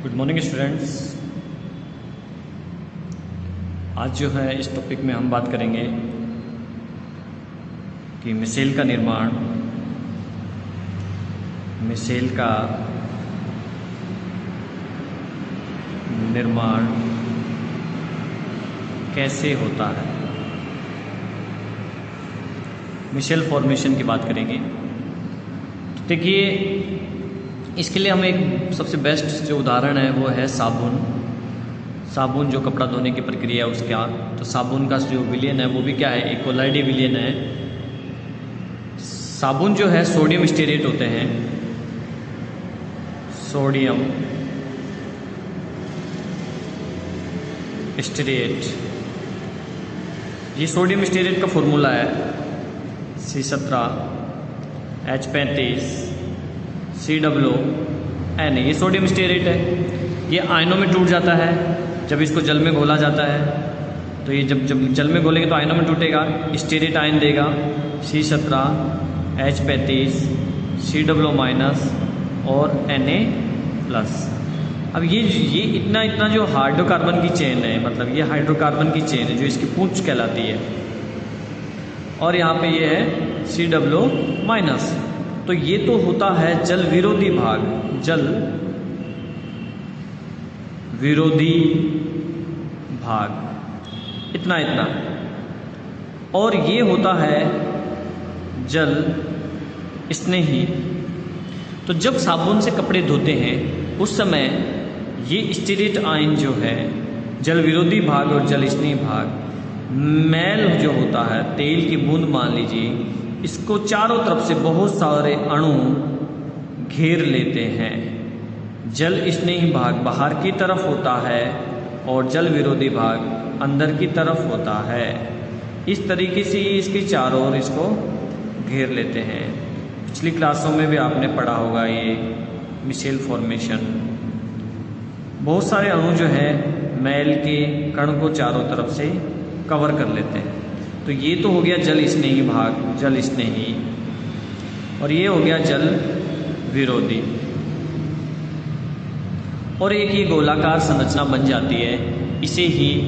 Good morning students. आज जो है इस टॉपिक में हम बात करेंगे कि मिसेल का निर्माण, कैसे होता है। मिसेल फॉर्मेशन की बात करेंगे। तो देखिए, इसके लिए हम एक सबसे बेस्ट जो उदाहरण है वो है साबुन जो कपड़ा धोने की प्रक्रिया है उसका। तो साबुन का जो विलयन है वो भी क्या है, एक कोलाइडी विलयन है। साबुन जो है सोडियम स्टेरेट होते हैं, सोडियम स्टेरेट। ये सोडियम स्टेरेट का फॉर्मूला है C17H35 COO। ये सोडियम स्टेरेट है। ये आयनों में टूट जाता है जब इसको जल में घोला जाता है। तो ये जब जल में घोलेंगे तो आयनों में टूटेगा, स्टेरेट आयन देगा C17H35 COO- और Na+। अब ये इतना जो हाइड्रोकार्बन की चेन है, मतलब ये हाइड्रोकार्बन की चेन है जो इसकी पूंछ कहलाती है, और यहाँ पे ये है COO-। तो ये तो होता है जल विरोधी भाग, इतना। और ये होता है जल स्नेही। तो जब साबुन से कपड़े धोते हैं उस समय ये स्टेरेट आयन जो है, जल विरोधी भाग और जल स्नेही भाग, मैल जो होता है, तेल की बूंद मान लीजिए, इसको चारों तरफ से बहुत सारे अणु घेर लेते हैं। जल स्नेही भाग बाहर की तरफ होता है और जल विरोधी भाग अंदर की तरफ होता है। इस तरीके से इसके चारों ओर इसको घेर लेते हैं। पिछली क्लासों में भी आपने पढ़ा होगा ये मिसेल फॉर्मेशन। बहुत सारे अणु जो है मैल के कण को चारों तरफ से कवर कर लेते हैं। तो ये तो हो गया जल स्नेही भाग, जल स्नेही, और ये हो गया जल विरोधी। और एक ये गोलाकार संरचना बन जाती है, इसे ही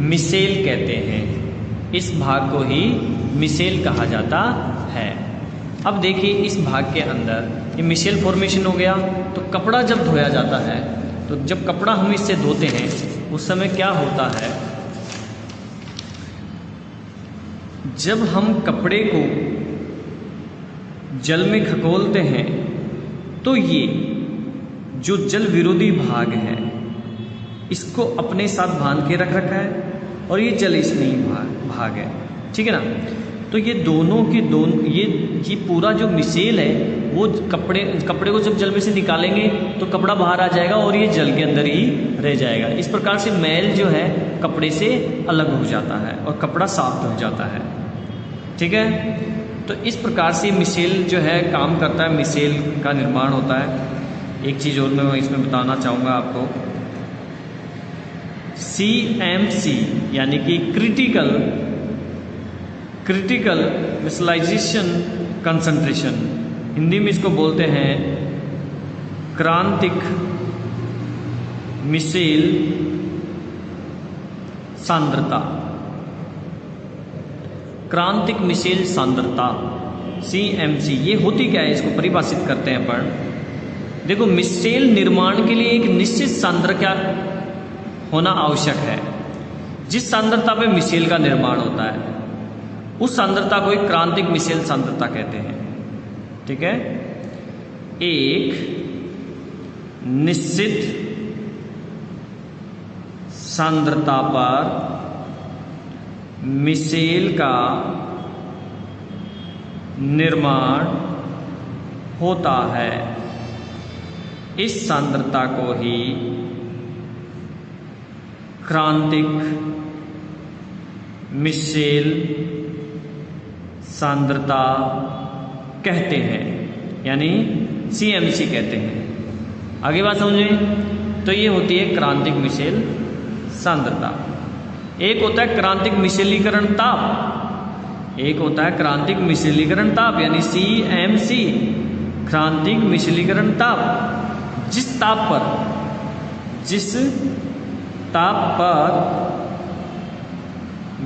मिसेल कहते हैं। इस भाग को ही मिसेल कहा जाता है। अब देखिए, इस भाग के अंदर ये मिसेल फॉर्मेशन हो गया। तो कपड़ा जब धोया जाता है, तो जब कपड़ा हम इससे धोते हैं उस समय क्या होता है, जब हम कपड़े को जल में खकोलते हैं तो ये जो जल विरोधी भाग है इसको अपने साथ बांध के रखा है, और ये जल स्नेही भाग है, ठीक है ना। तो ये दोनों ये पूरा जो मिसेल है वो कपड़े को जब जल में से निकालेंगे तो कपड़ा बाहर आ जाएगा और ये जल के अंदर ही रह जाएगा। इस प्रकार से मैल जो है कपड़े से अलग हो जाता है और कपड़ा साफ हो जाता है, ठीक है। तो इस प्रकार से मिसेल जो है काम करता है, मिसेल का निर्माण होता है। एक चीज़ और मैं इसमें बताना चाहूँगा आपको, CMC यानी कि क्रिटिकल मिसलाइजेशन कंसंट्रेशन, हिंदी में इसको बोलते हैं क्रांतिक मिसेल सांद्रता। क्रांतिक मिसेल सांद्रता CMC ये होती क्या है, इसको परिभाषित करते हैं अपन। देखो, मिसेल निर्माण के लिए एक निश्चित सांद्रता होना आवश्यक है। जिस सांद्रता पे मिसेल का निर्माण होता है उस सांद्रता को एक क्रांतिक मिसेल सांद्रता कहते हैं, ठीक है। एक निश्चित सांद्रता पर मिसेल का निर्माण होता है, इस सांद्रता को ही क्रांतिक मिसेल सांद्रता कहते हैं, यानी CMC कहते हैं। आगे बात समझें, तो ये होती है क्रांतिक मिसेल सांद्रता। एक होता है क्रांतिक मिसेलीकरण ताप, एक होता है क्रांतिक मिसेलीकरण ताप यानी CMC, क्रांतिक मिसेलीकरण ताप। जिस ताप पर जिस ताप पर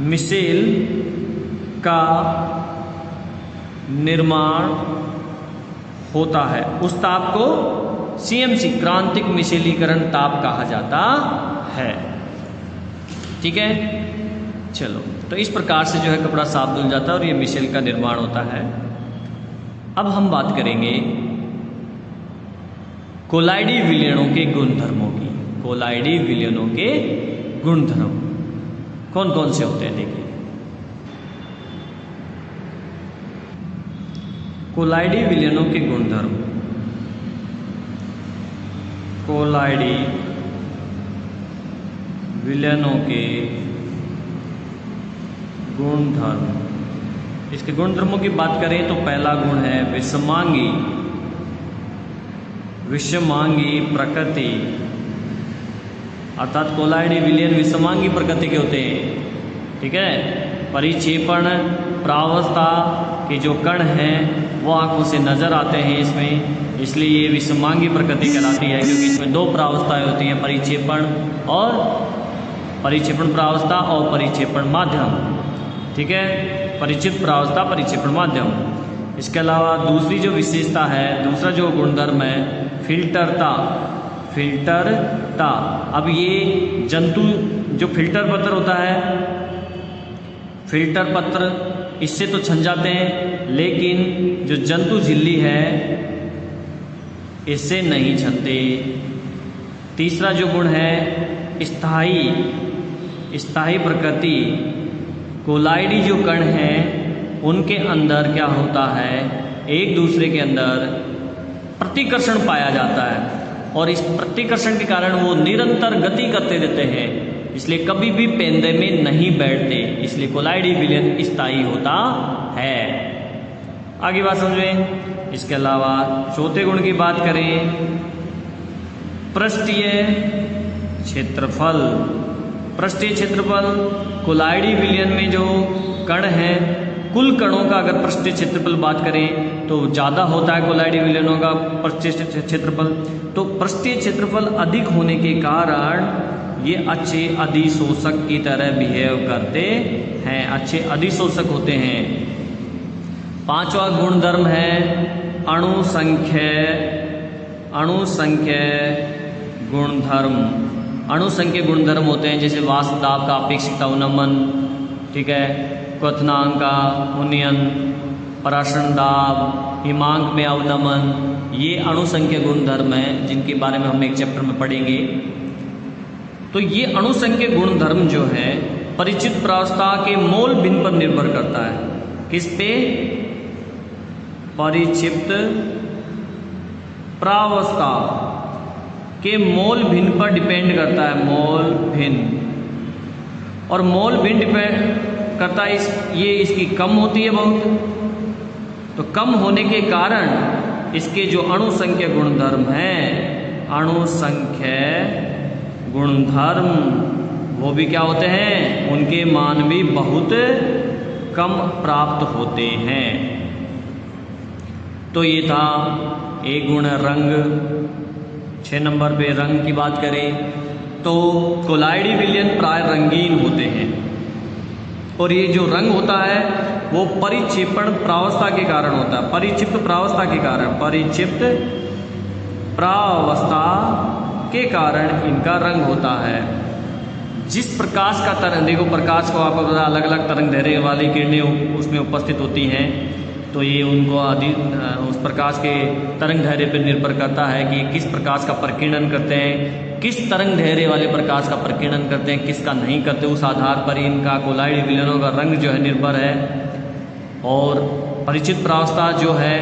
मिसेल का निर्माण होता है उस ताप को CMC क्रांतिक मिसेलीकरण ताप कहा जाता है। ठीक है, चलो, तो इस प्रकार से जो है कपड़ा साफ धुल जाता है और ये मिसेल का निर्माण होता है। अब हम बात करेंगे कोलाइडी विलयनों के गुणधर्मों की। कोलाइडी विलयनों के गुणधर्म कौन कौन से होते हैं, देखिए। कोलाइडी विलयनों के गुणधर्म। कोलाइडी विलयनों के गुणधर्म। इसके गुणधर्मों की बात करें तो पहला गुण है विषमांगी। विषमांगी प्रकृति, अर्थात कोलाइडी विलयन विषमांगी प्रकृति के होते हैं। ठीक है, परिक्षेपण प्रावस्था के जो कण हैं वो आंखों से नजर आते हैं इसमें, इसलिए ये विषमांगी प्रकृति कहलाती है, क्योंकि इसमें दो प्रावस्थाएं होती हैं, परिक्षेपण प्रावस्था और परिक्षेपण माध्यम। ठीक है, परिचित प्रावस्था, परिक्षेपण माध्यम। इसके अलावा दूसरी जो विशेषता है, दूसरा जो गुणधर्म है, फिल्टरता। फिल्टरता, अब ये जंतु जो फिल्टर पत्र होता है, फिल्टर पत्र इससे तो छन जाते हैं, लेकिन जो जंतु झिल्ली है इससे नहीं छनते। तीसरा जो गुण है स्थायी प्रकृति। कोलाइडी जो कण हैं उनके अंदर क्या होता है, एक दूसरे के अंदर प्रतिकर्षण पाया जाता है और इस प्रतिकर्षण के कारण वो निरंतर गति करते रहते हैं, इसलिए कभी भी पेंदे में नहीं बैठते, इसलिए कोलाइडी विलयन स्थायी होता है। आगे बात समझें। इसके अलावा चौथे गुण की बात करें, पृष्ठीय क्षेत्रफल। पृष्ठीय क्षेत्रफल, कोलाइडी विलयन में जो कण हैं, कुल कणों का अगर पृष्ठीय क्षेत्रफल बात करें तो ज़्यादा होता है कोलाइडी विलयनों का पृष्ठीय क्षेत्रफल। तो पृष्ठीय क्षेत्रफल अधिक होने के कारण ये अच्छे अधिशोषक की तरह बिहेव करते हैं, अच्छे अधिशोषक होते हैं। पांचवा गुणधर्म है अणुसंख्य गुणधर्म। अणुसंख्य गुणधर्म होते हैं जैसे वाष्प दाब का अपेक्षित अवनमन, ठीक है, क्वथनांक का उन्नयन, पराशरण दाब, हिमांक में अवनमन, ये अणुसंख्य गुणधर्म हैं जिनके बारे में हम एक चैप्टर में पढ़ेंगे। तो ये अणुसंख्य गुणधर्म जो है परिचित प्रावस्था के मोल भिन्न पर निर्भर करता है। किस पे? परिक्षिप्त प्रावस्था के मोल भिन्न पर डिपेंड करता है, मोल भिन्न। और मोल भिन्न डिपेंड करता है ये इसकी कम होती है बहुत, तो कम होने के कारण इसके जो अणुसंख्य गुणधर्म हैं, अणुसंख्य गुणधर्म, वो भी क्या होते हैं, उनके मान भी बहुत कम प्राप्त होते हैं। तो ये था एक गुण रंग। 6 नंबर पे रंग की बात करें तो कोलाइडी विलयन प्राय रंगीन होते हैं, और ये जो रंग होता है वो परिक्षेपण प्रावस्था के कारण होता है, परिक्षिप्त प्रावस्था के कारण, परिक्षिप्त प्रावस्था के कारण इनका रंग होता है। जिस प्रकाश का तरंग, देखो प्रकाश को आपको पता अलग अलग तरंग दैर्घ्य वाली किरणें उसमें उपस्थित होती हैं, तो ये उनको उस प्रकाश के तरंग दैर्घ्य पर निर्भर करता है कि किस प्रकाश का प्रकीर्णन करते हैं, किस तरंग दैर्घ्य वाले प्रकाश का प्रकीर्णन करते हैं, किसका नहीं करते, उस आधार पर इनका कोलाइडी विलयनों का रंग जो है निर्भर है। और परिचित प्रावस्था जो है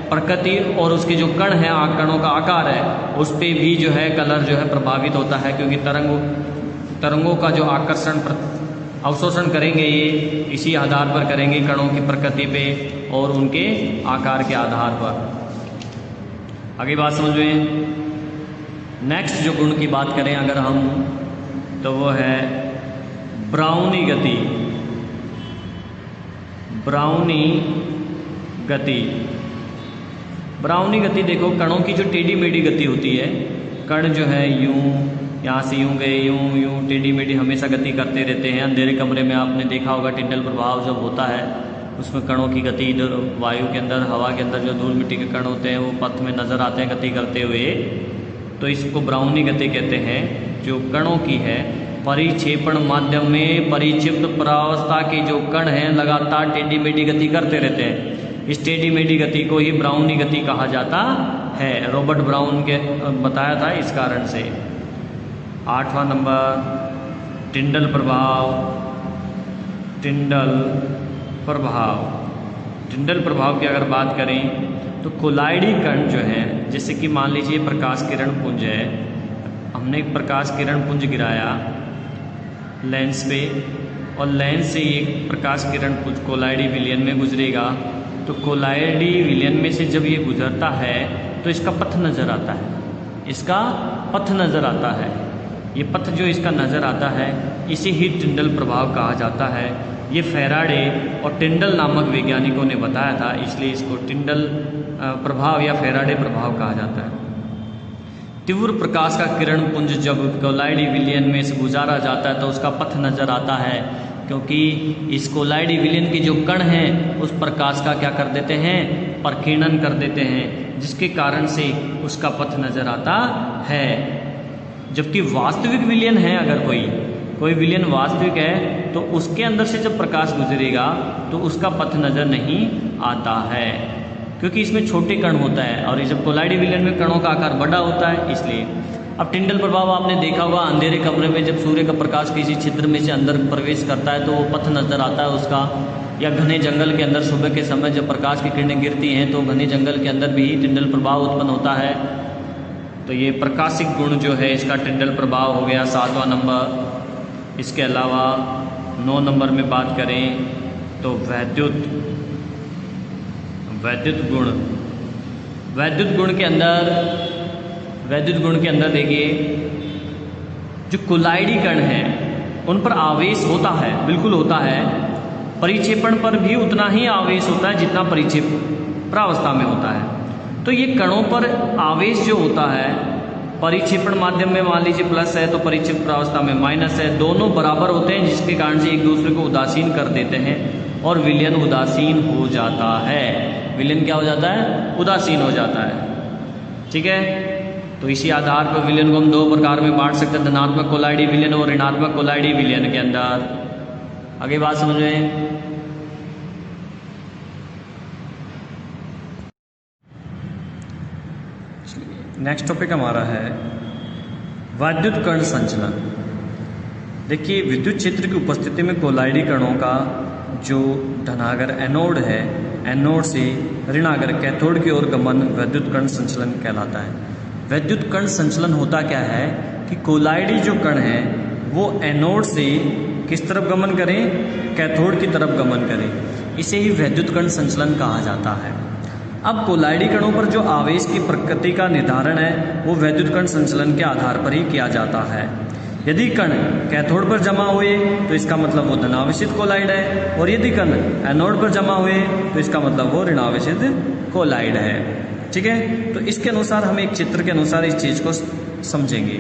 प्रकृति और उसके जो कण हैं, कणों का आकार है, उस पर भी जो है कलर जो है प्रभावित होता है, क्योंकि तरंगों का जो आकर्षण अवशोषण करेंगे ये इसी आधार पर करेंगे, कणों की प्रकृति पे और उनके आकार के आधार पर। आगे बात समझ में। नेक्स्ट जो गुण की बात करें अगर हम, तो वो है ब्राउनी गति। ब्राउनी गति, ब्राउनी गति देखो, कणों की जो टेढ़ी मेढ़ी गति होती है, कण जो है यूं यहाँ से यूँ गए, यूँ यूँ टेढ़ी मेढ़ी हमेशा गति करते रहते हैं। अंधेरे कमरे में आपने देखा होगा टिंडल प्रभाव जब होता है उसमें कणों की गति इधर वायु के अंदर, हवा के अंदर जो धूल मिट्टी के कण होते हैं वो पथ में नज़र आते हैं गति करते हुए, तो इसको ब्राउनी गति कहते हैं। जो कणों की है, परिक्षेपण माध्यम में परिक्षिप्त परावस्था के जो कण हैं लगातार टेढ़ी मेढ़ी गति करते रहते हैं। इस टेढ़ी मेढ़ी गति को ही ब्राउनी गति कहा जाता है। रॉबर्ट ब्राउन के बताया था इस कारण से। 8वां नंबर टिंडल प्रभाव। टिंडल प्रभाव, टिंडल प्रभाव की अगर बात करें तो कोलाइडी कण जो है, जैसे कि मान लीजिए प्रकाश किरण पुंज है, हमने एक प्रकाश किरण पुंज गिराया लेंस पे और लेंस से एक प्रकाश किरण पुंज कोलाइडी विलयन में गुजरेगा, तो कोलाइडी विलयन में से जब ये गुजरता है तो इसका पथ नज़र आता है, इसका पथ नज़र आता है। ये पथ जो इसका नज़र आता है इसे ही टिंडल प्रभाव कहा जाता है। ये फैराडे और टिंडल नामक वैज्ञानिकों ने बताया था, इसलिए इसको टिंडल प्रभाव या फैराडे प्रभाव कहा जाता है। तीव्र प्रकाश का किरण पुंज जब कोलाइडी विलयन में से गुजारा जाता है तो उसका पथ नज़र आता है, क्योंकि इस कोलाइडी विलयन के जो कण हैं उस प्रकाश का क्या कर देते हैं, प्रकीर्णन कर देते हैं, जिसके कारण से उसका पथ नज़र आता है। जबकि वास्तविक विलयन है, अगर कोई विलयन वास्तविक है तो उसके अंदर से जब प्रकाश गुजरेगा तो उसका पथ नज़र नहीं आता है, क्योंकि इसमें छोटे कण होता है और ये जब कोलाइडी विलयन में कणों का आकार बड़ा होता है इसलिए। अब टिंडल प्रभाव आपने देखा होगा, अंधेरे कमरे में जब सूर्य का प्रकाश किसी छिद्र में से अंदर प्रवेश करता है तो वो पथ नज़र आता है उसका, या घने जंगल के अंदर सुबह के समय जब प्रकाश की किरणें गिरती हैं तो घने जंगल के अंदर भी टिंडल प्रभाव उत्पन्न होता है। तो ये प्रकाशिक गुण जो है इसका टिंडल प्रभाव हो गया 7वां नंबर। इसके अलावा 9 नंबर में बात करें तो वैद्युत गुण। वैद्युत गुण के अंदर देखिए जो कोलाइडी कण हैं उन पर आवेश होता है, बिल्कुल होता है। परिक्षेपण पर भी उतना ही आवेश होता है जितना परिक्षेपणावस्था में होता है। तो ये कणों पर आवेश जो होता है परिक्षेपण माध्यम में मान लीजिए प्लस है तो परिक्षेपण प्रावस्था में माइनस है, दोनों बराबर होते हैं, जिसके कारण से एक दूसरे को उदासीन कर देते हैं और विलयन उदासीन हो जाता है। विलयन क्या हो जाता है, उदासीन हो जाता है। ठीक है, तो इसी आधार पर विलयन को हम 2 प्रकार में बांट सकते हैं, धनात्मक कोलाइडी विलयन और ऋणात्मक कोलाइडी विलयन के अंदर। आगे बात समझ में। नेक्स्ट टॉपिक हमारा है वैद्युत कण संचलन। देखिए विद्युत क्षेत्र की उपस्थिति में कोलाइडी कणों का जो धनागर एनोड है, एनोड से ऋणागर कैथोड की ओर गमन वैद्युत कण संचलन कहलाता है। वैद्युत कण संचलन होता क्या है कि कोलाइडी जो कण है वो एनोड से किस तरफ गमन करें, कैथोड की तरफ गमन करें, इसे ही वैद्युत कण संचलन कहा जाता है। अब कोलाइडी कणों पर जो आवेश की प्रकृति का निर्धारण है वो वैद्युत कण संचलन के आधार पर ही किया जाता है। यदि कण कैथोड पर जमा हुए तो इसका मतलब वो धनावेशित कोलाइड है, और यदि कण एनोड पर जमा हुए तो इसका मतलब वो ऋणावेशित कोलाइड है। ठीक है, तो इसके अनुसार हम एक चित्र के अनुसार इस चीज को समझेंगे।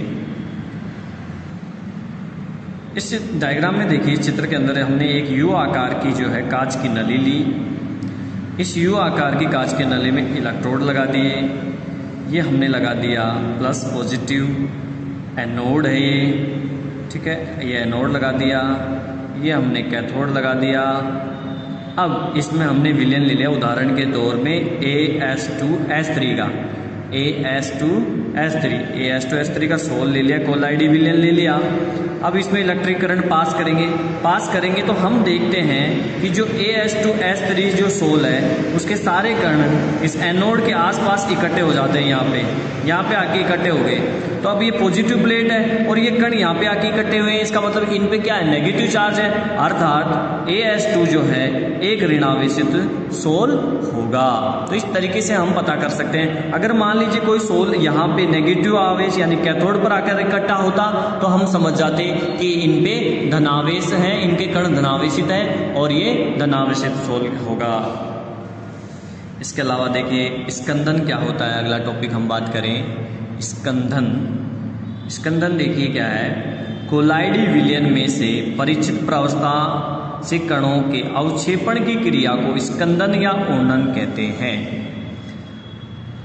इस डायग्राम में देखिए, चित्र के अंदर हमने एक यू आकार की जो है कांच की नली ली। इस यू आकार की कांच के नली में इलेक्ट्रोड लगा दिए। ये हमने लगा दिया प्लस पॉजिटिव, एनोड है ये। ठीक है, ये एनोड लगा दिया, ये हमने कैथोड लगा दिया। अब इसमें हमने विलयन ले लिया उदाहरण के दौर में AS2S3 का, AS2S3 का सोल ले लिया, कोलाइडी विलयन ले लिया। अब इसमें इलेक्ट्रिक करंट पास करेंगे तो हम देखते हैं कि जो AS2S3 जो सोल है उसके सारे कण इस एनोड के आसपास इकट्ठे हो जाते हैं। यहाँ पे आके इकट्ठे हो गए। तो अब ये पॉजिटिव प्लेट है और ये कण यहाँ पे आके इकट्ठे हुए हैं, इसका मतलब इन पे क्या है, नेगेटिव चार्ज है, अर्थात AS2 जो है एक ऋणावेशित सोल होगा। तो इस तरीके से हम पता कर सकते हैं। अगर मान लीजिए कोई सोल यहाँ पे नेगेटिव आवेश यानी कैथोड पर आकर इकट्ठा होता तो हम समझ जाते कि इन पे धनावेश है, इनके कण धनावेशित है और ये धनावेशित सोल होगा। इसके अलावा देखिए स्कंदन क्या होता है, अगला टॉपिक हम बात करें स्कंदन। स्कंदन देखिए क्या है, कोलाइडी विलयन में से परिचित प्रावस्था से कणों के अवक्षेपण की क्रिया को स्कंदन या ऊर्णन कहते हैं।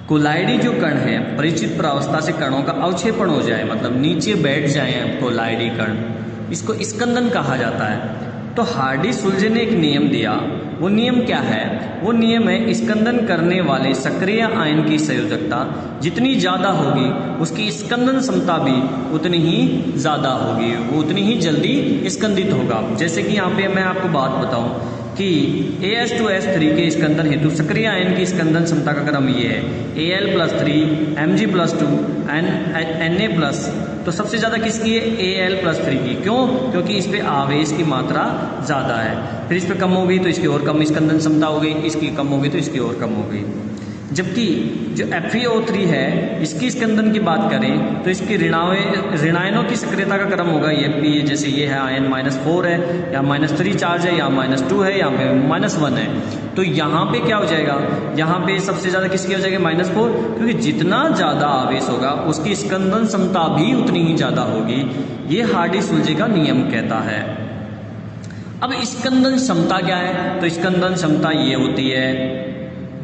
कोलाइडी जो कण है, परिचित प्रावस्था से कणों का अवक्षेपण हो जाए, मतलब नीचे बैठ जाए कोलाइडी कण, इसको स्कंदन कहा जाता है। तो हार्डी सुल्जे ने एक नियम दिया, वो नियम क्या है? वो नियम है स्कंदन करने वाले सक्रिय आयन की संयोजकता जितनी ज़्यादा होगी उसकी स्कंदन क्षमता भी उतनी ही ज़्यादा होगी, वो उतनी ही जल्दी स्कंदित होगा। जैसे कि यहाँ पे मैं आपको बात बताऊं कि AS2S3 के स्कंदन हेतु सक्रिय आयन की स्कंदन क्षमता का क्रम ये है Al+3 Mg+2 Na+। तो सबसे ज़्यादा किसकी है? Al+3 की। क्यों? क्योंकि इस पे आवेश की मात्रा ज़्यादा है। फिर इस पे कम हो गई तो इसकी और कम स्कंदन क्षमता हो गई, इसकी कम हो गई तो इसकी और कम हो गई। जबकि जो FeO3 है इसकी स्कंदन की बात करें तो इसकी ऋणायनों की सक्रियता का क्रम होगा ये, जैसे ये है आयन -4 है या -3 चार्ज है या -2 है या -1 है। तो यहाँ पे क्या हो जाएगा? यहाँ पे सबसे ज़्यादा किसकी हो जाएगी? -4, क्योंकि जितना ज़्यादा आवेश होगा उसकी स्कंदन क्षमता भी उतनी ही ज़्यादा होगी। ये हार्डी सुल्जे का नियम कहता है। अब स्कंदन क्षमता क्या है? तो स्कंदन क्षमता ये होती है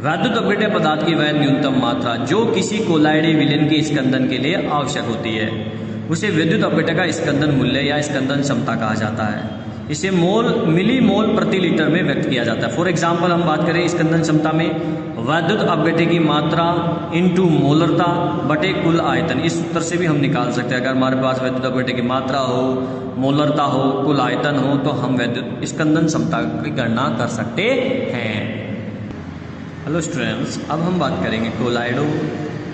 वैद्युत अपघट्य पदार्थ की वह न्यूनतम मात्रा जो किसी कोलाइडी विलयन के स्कंदन के लिए आवश्यक होती है, उसे विद्युत अपघट्य का स्कंदन मूल्य या स्कंदन क्षमता कहा जाता है। इसे मिली मोल प्रति लीटर में व्यक्त किया जाता है। फॉर एग्जाम्पल हम बात करें स्कंदन क्षमता में, वैद्युत अपघट्य की मात्रा इंटू मोलरता बटे कुल आयतन। इस सूत्र से भी हम निकाल सकते हैं। अगर हमारे पास वैद्युत अपघट्य की मात्रा हो, मोलरता हो, कुल आयतन हो, तो हम वैद्युत स्कंदन क्षमता की गणना कर सकते हैं। हेलो स्टूडेंट्स, अब हम बात करेंगे कोलाइडो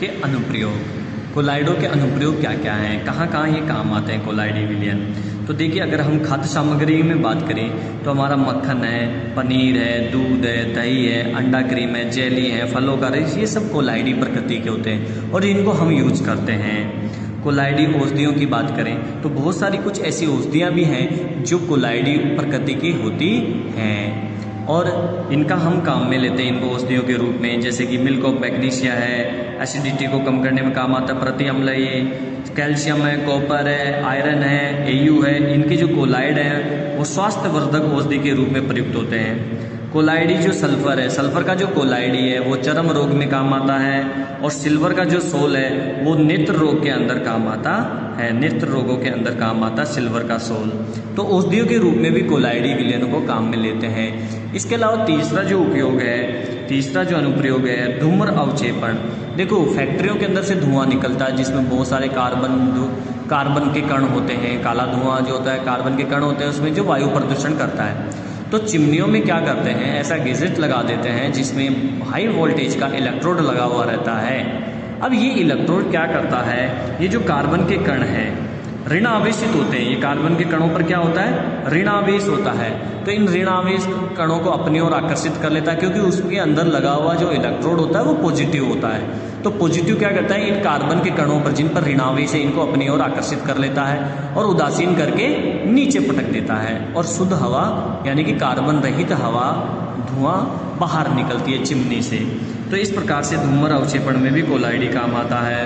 के अनुप्रयोग। कोलाइडो के अनुप्रयोग क्या क्या हैं, कहाँ कहाँ ये काम आते हैं कोलाइडी विलयन? तो देखिए, अगर हम खाद्य सामग्री में बात करें तो हमारा मक्खन है, पनीर है, दूध है, दही है, अंडा क्रीम है, जेली है, फलों का रस, ये सब कोलाइडी प्रकृति के होते हैं और इनको हम यूज करते हैं। कोलाइडी औषधियों की बात करें तो बहुत सारी कुछ ऐसी औषधियाँ भी हैं जो कोलाइडी प्रकृति की होती हैं और इनका हम काम में लेते हैं इनको औषधियों के रूप में। जैसे कि मिल्क ऑफ मैग्नीशिया है, एसिडिटी को कम करने में काम आता है। प्रति अम्ल ये कैल्शियम है, कॉपर है, आयरन है, AU है। इनके जो कोलाइड हैं वो स्वास्थ्यवर्धक औषधि के रूप में प्रयुक्त होते हैं। कोलाइडी जो सल्फर है, सल्फर का जो कोलाइडी है वो चर्म रोग में काम आता है और सिल्वर का जो सोल है वो नेत्र रोग के अंदर काम आता है, नेत्र रोगों के अंदर काम आता है सिल्वर का सोल। तो औषधियों के रूप में भी कोलाइडी विलयनों को काम में लेते हैं। इसके अलावा तीसरा जो उपयोग है, तीसरा जो अनुप्रयोग है, धूम्र अवक्षेपण। देखो, फैक्ट्रियों के अंदर से धुआं निकलता है जिसमें बहुत सारे कार्बन के कण होते हैं। काला धुआं जो होता है कार्बन के कण होते हैं, उसमें जो वायु प्रदूषण करता है। तो चिमनियों में क्या करते हैं, ऐसा गैजेट लगा देते हैं जिसमें हाई वोल्टेज का इलेक्ट्रोड लगा हुआ रहता है। अब ये इलेक्ट्रोड क्या करता है, ये जो कार्बन के कण हैं ऋण आवेशित होते हैं। ये कार्बन के कणों पर क्या होता है? ऋण आवेश होता है। तो इन ऋण आवेश कणों को अपनी ओर आकर्षित कर लेता है क्योंकि उसके अंदर लगा हुआ जो इलेक्ट्रोड होता है वो पॉजिटिव होता है। तो पॉजिटिव क्या करता है, इन कार्बन के कणों पर जिन पर ऋणावेश है इनको अपनी ओर आकर्षित कर लेता है और उदासीन करके नीचे पटक देता है और शुद्ध हवा यानी कि कार्बन रहित हवा, धुआं बाहर निकलती है चिमनी से। तो इस प्रकार से धूम्र अवक्षेपण में भी कोलाइडी काम आता है।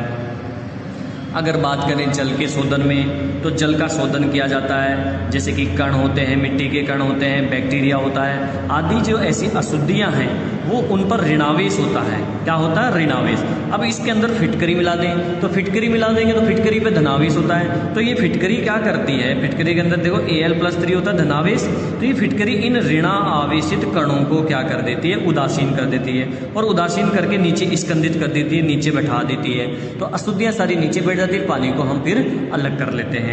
अगर बात करें जल के शोधन में तो जल का शोधन किया जाता है, जैसे कि कण होते हैं, मिट्टी के कण होते हैं, बैक्टीरिया होता है आदि। जो ऐसी अशुद्धियां हैं वो उन पर ऋणावेश होता है। क्या होता है? ऋणावेश। अब इसके अंदर फिटकरी मिला दें तो फिटकरी मिला देंगे तो फिटकरी पे धनावेश होता है। तो ये फिटकरी क्या करती है, फिटकरी के अंदर देखो Al+3 होता है धनावेश। तो ये फिटकरी इन ऋणा आवेशित कणों को क्या कर देती है, उदासीन कर देती है और उदासीन करके नीचे स्कंदित कर देती है, नीचे बैठा देती है। तो अशुद्धियाँ सारी नीचे बैठ जाती है, पानी को हम फिर अलग कर लेते हैं।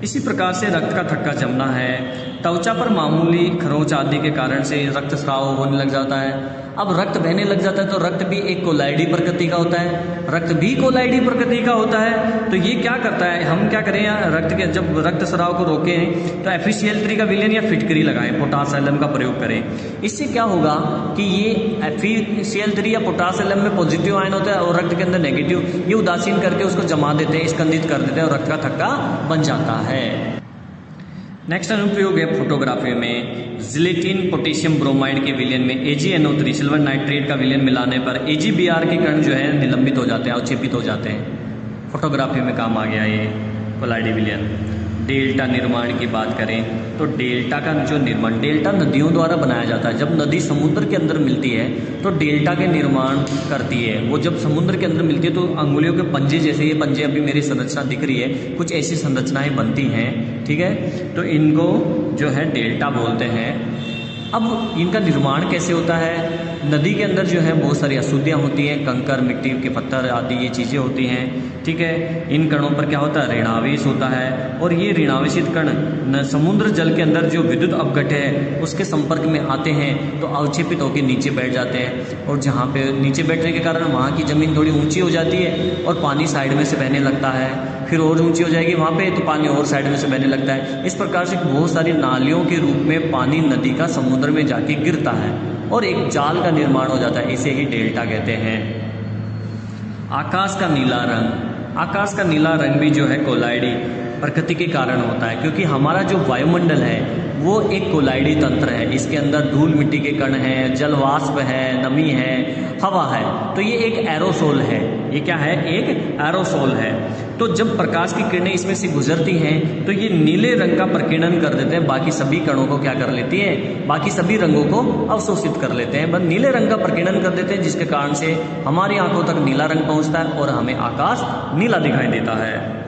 इसी प्रकार से रक्त का थक्का जमना है, त्वचा पर मामूली खरोंच आदि के कारण से रक्तस्राव होने लग जाता है। अब रक्त बहने लग जाता है तो रक्त भी एक कोलाइडी प्रकृति का होता है, रक्त भी कोलाइडी प्रकृति का होता है। तो ये क्या करता है, हम क्या करें, रक्त के जब रक्तस्राव को रोकें तो FeCl3 का विलयन या फिटकरी लगाएं, पोटास एलम का प्रयोग करें। इससे क्या होगा कि ये FeCl3 या पोटास एलम में पॉजिटिव आयन होता है और रक्त के अंदर नेगेटिव, ये उदासीन करके उसको जमा देते हैं, स्कंदित कर देते हैं और रक्त का थक्का बन जाता है। नेक्स्ट अनुप्रयोग है फोटोग्राफी में। जिलेटिन पोटेशियम ब्रोमाइड के विलयन में AgNO3 सिल्वर नाइट्रेट का विलयन मिलाने पर AgBr के कण जो है निलंबित हो जाते हैं, अवक्षेपित हो जाते हैं। फोटोग्राफी में काम आ गया ये कोलाइडी विलयन। डेल्टा निर्माण की बात करें तो डेल्टा का जो निर्माण, डेल्टा नदियों द्वारा बनाया जाता है। जब नदी समुद्र के अंदर मिलती है तो डेल्टा के निर्माण करती है। वो जब समुद्र के अंदर मिलती है तो अंगुलियों के पंजे जैसे, ये पंजे अभी मेरी संरचना दिख रही है, कुछ ऐसी संरचनाएं बनती हैं, ठीक है। तो इनको जो है डेल्टा बोलते हैं। अब इनका निर्माण कैसे होता है? नदी के अंदर जो है बहुत सारी अशुद्धियाँ होती हैं, कंकर, मिट्टी के पत्थर आदि ये चीज़ें होती हैं, ठीक है। इन कणों पर क्या होता है? ऋणावेश होता है। और ये ऋणावेशित कण समुद्र जल के अंदर जो विद्युत अपघट्य है उसके संपर्क में आते हैं तो अवक्षेपित होकर नीचे बैठ जाते हैं। और जहाँ पे नीचे बैठने के कारण वहाँ की ज़मीन थोड़ी ऊंची हो जाती है और पानी साइड में से बहने लगता है, फिर और ऊंची हो जाएगी वहाँ पे तो पानी और साइड में से बहने लगता है। इस प्रकार से बहुत सारी नालियों के रूप में पानी नदी का समुद्र में जाके गिरता है और एक जाल का निर्माण हो जाता है। इसे ही डेल्टा कहते हैं। आकाश का नीला रंग, आकाश का नीला रंग भी जो है कोलाइडी प्रकृति के कारण होता है, क्योंकि हमारा जो वायुमंडल है वो एक कोलाइडी तंत्र है। इसके अंदर धूल मिट्टी के कण हैं, जलवाष्प है, नमी है, हवा है। तो ये एक एरोसोल है। ये क्या है? एक एरोसोल है। तो जब प्रकाश की किरणें इसमें से गुजरती हैं तो ये नीले रंग का प्रकीर्णन कर देते हैं, बाकी सभी कणों को क्या कर लेती हैं? बाकी सभी रंगों को अवशोषित कर लेते हैं, बस नीले रंग का प्रकीर्णन कर देते हैं, जिसके कारण से हमारी आंखों तक नीला रंग पहुंचता है और हमें आकाश नीला दिखाई देता है।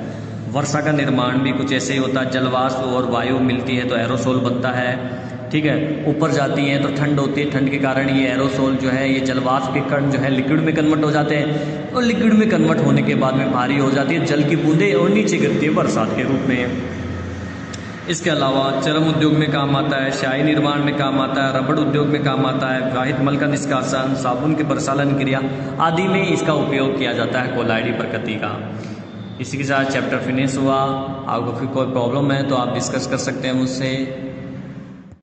वर्षा का निर्माण भी कुछ ऐसे ही होता है। जलवाष्प और वायु मिलती है तो एरोसोल बनता है, ठीक है। ऊपर जाती हैं तो ठंड होती है, ठंड के कारण ये एरोसोल जो है, ये जलवाष्प के कण जो है लिक्विड में कन्वर्ट हो जाते हैं और लिक्विड में कन्वर्ट होने के बाद में भारी हो जाती है जल की बूंदें और नीचे गिरती है बरसात के रूप में। इसके अलावा चरम उद्योग में काम आता है, स्याही निर्माण में काम आता है, रबड़ उद्योग में काम आता है, वाहित मल का निष्कासन, साबुन की प्रसालन क्रिया आदि में इसका उपयोग किया जाता है कोलाइडी प्रकृति का। इसी के साथ चैप्टर फिनिश हुआ। आपको फिर कोई प्रॉब्लम है तो आप डिस्कस कर सकते हैं मुझसे।